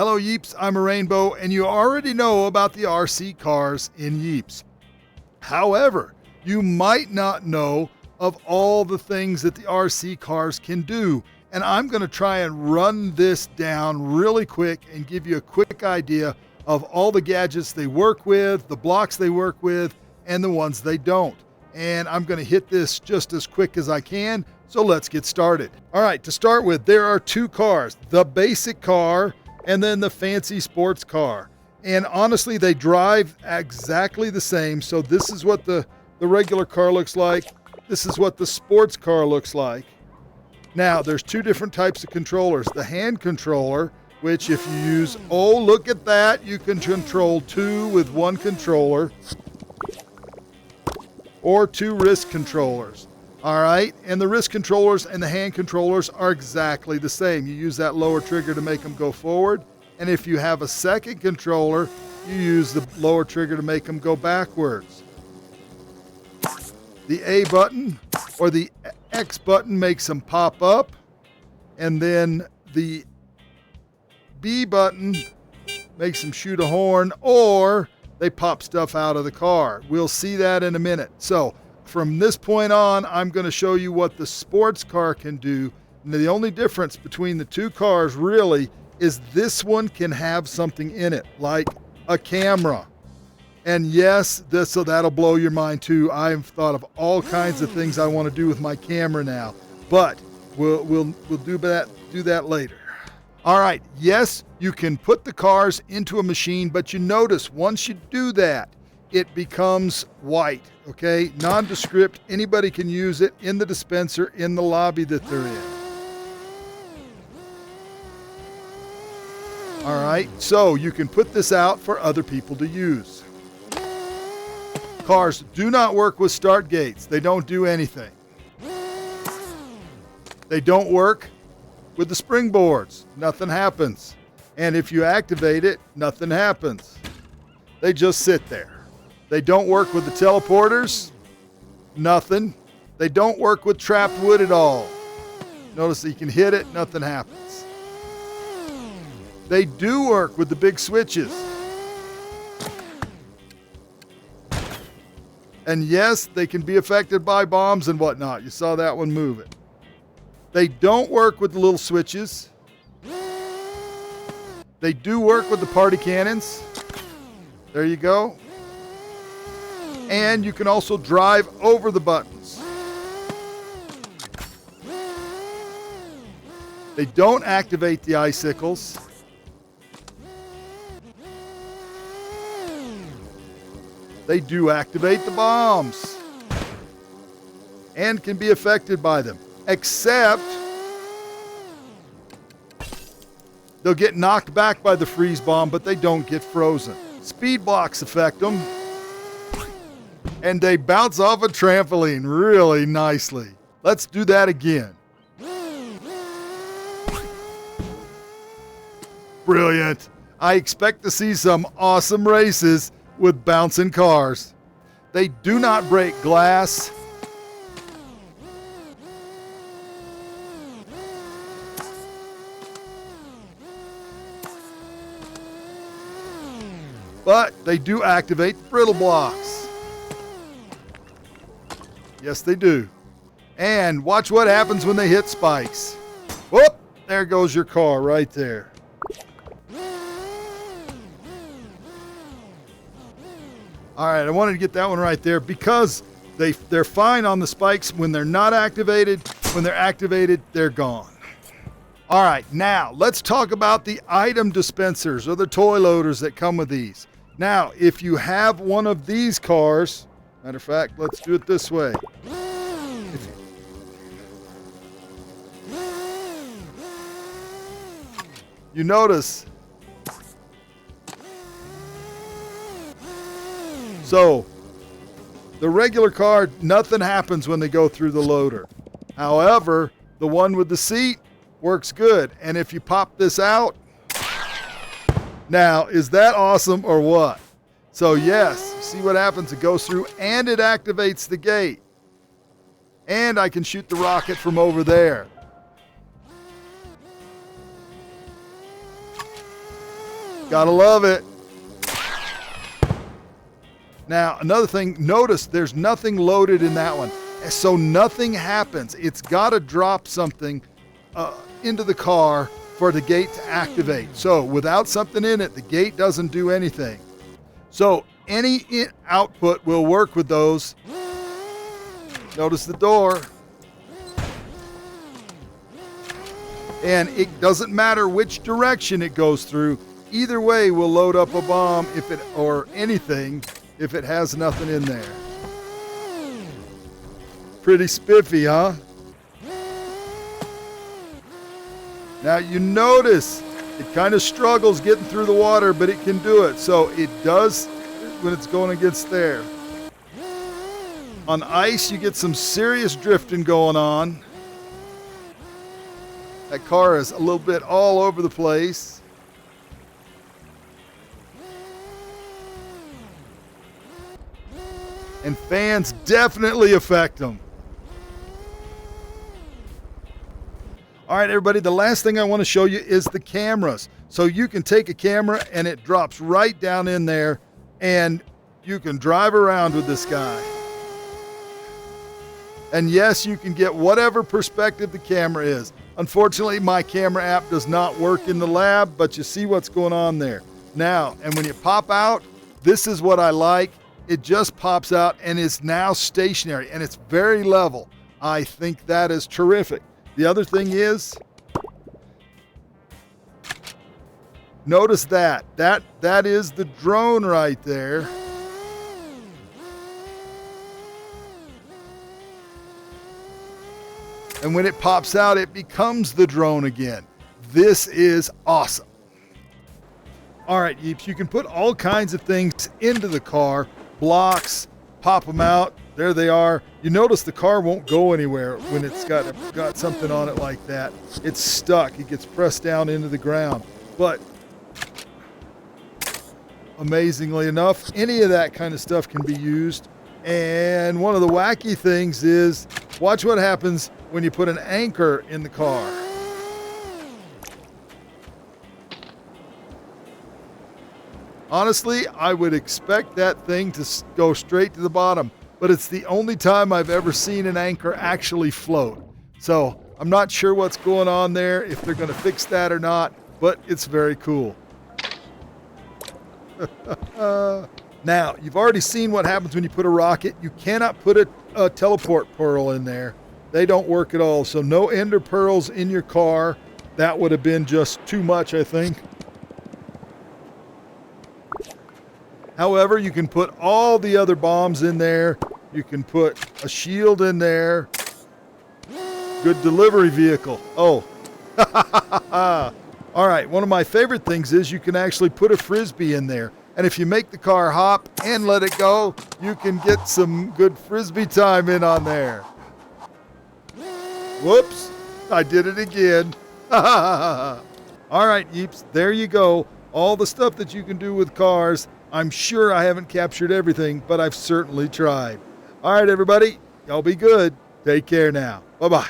Hello Yeeps, I'm a Rainbow, and you already know about the RC cars in Yeeps. However, you might not know of all the things that the RC cars can do, and I'm going to try and run this down really quick and give you a quick idea of all the gadgets they work with, the blocks they work with, and the ones they don't. And I'm going to hit this just as quick as I can, so let's get started. All right, to start with, there are two cars, the basic car and then the fancy sports car. And honestly, they drive exactly the same. So this is what the regular car looks like. This is what the sports car looks like. Now, there's two different types of controllers. The hand controller, which if you use, oh, look at that, you can control two with one controller, or two wrist controllers. All right, and the wrist controllers and the hand controllers are exactly the same. You use that lower trigger to make them go forward, and if you have a second controller, you use the lower trigger to make them go backwards. The A button or the X button makes them pop up, and then the B button makes them shoot a horn, or they pop stuff out of the car. We'll see that in a minute. So from this point on, I'm going to show you what the sports car can do. And the only difference between the two cars really is this one can have something in it, like a camera. And yes, so that'll blow your mind too. I've thought of all kinds of things I want to do with my camera now, but we'll do that later. All right, yes, you can put the cars into a machine, but you notice once you do that, it becomes white, okay? Nondescript, anybody can use it in the dispenser, in the lobby that they're in. All right, so you can put this out for other people to use. Cars do not work with start gates. They don't do anything. They don't work with the springboards. Nothing happens. And if you activate it, nothing happens. They just sit there. They don't work with the teleporters. Nothing. They don't work with trapped wood at all. Notice that you can hit it, nothing happens. They do work with the big switches. And yes, they can be affected by bombs and whatnot. You saw that one moving. They don't work with the little switches. They do work with the party cannons. There you go. And you can also drive over the buttons. They don't activate the icicles. They do activate the bombs and can be affected by them, except they'll get knocked back by the freeze bomb, but they don't get frozen. Speed blocks affect them, and they bounce off a trampoline really nicely. Let's do that again. Brilliant. I expect to see some awesome races with bouncing cars. They do not break glass. But they do activate the brittle blocks. Yes, they do. And watch what happens when they hit spikes. Whoop! There goes your car right there. All right, I wanted to get that one right there because they're fine on the spikes when they're not activated. When they're activated, they're gone. All right, now let's talk about the item dispensers or the toy loaders that come with these. Now, if you have one of these cars, matter of fact, let's do it this way. You notice, so the regular car, nothing happens when they go through the loader. However, the one with the seat works good. And if you pop this out, now, is that awesome or what? So yes, see what happens? It goes through and it activates the gate. And I can shoot the rocket from over there. Gotta love it. Now, another thing, notice there's nothing loaded in that one. So nothing happens. It's got to drop something into the car for the gate to activate. So without something in it, the gate doesn't do anything. So any output will work with those. Notice the door. And it doesn't matter which direction it goes through. Either way will load up a bomb or anything if it has nothing in there. Pretty spiffy, huh? Now you notice it kind of struggles getting through the water, but it can do it. So it does when it's going against there. On ice, you get some serious drifting going on. That car is a little bit all over the place. And fans definitely affect them. All right, everybody, the last thing I want to show you is the cameras. So you can take a camera and it drops right down in there and you can drive around with this guy. And yes, you can get whatever perspective the camera is. Unfortunately, my camera app does not work in the lab, but you see what's going on there. Now, and when you pop out, this is what I like. It just pops out and is now stationary and it's very level. I think that is terrific. The other thing is, notice that is the drone right there. And when it pops out, it becomes the drone again. This is awesome. All right, Yeeps, you can put all kinds of things into the car. Blocks, pop them out. There they are. You notice the car won't go anywhere when it's got something on it like that. It's stuck. It gets pressed down into the ground. But amazingly enough, any of that kind of stuff can be used. And one of the wacky things is, watch what happens when you put an anchor in the car. Honestly, I would expect that thing to go straight to the bottom, but it's the only time I've ever seen an anchor actually float. So I'm not sure what's going on there, if they're going to fix that or not, but it's very cool. Now, you've already seen what happens when you put a rocket. You cannot put a teleport pearl in there. They don't work at all. So no ender pearls in your car. That would have been just too much, I think. However, you can put all the other bombs in there. You can put a shield in there. Good delivery vehicle. Oh. All right, one of my favorite things is you can actually put a Frisbee in there. And if you make the car hop and let it go, you can get some good Frisbee time in on there. Whoops, I did it again. All right, Yeeps, there you go. All the stuff that you can do with cars. I'm sure I haven't captured everything, but I've certainly tried. All right, everybody, y'all be good. Take care now. Bye-bye.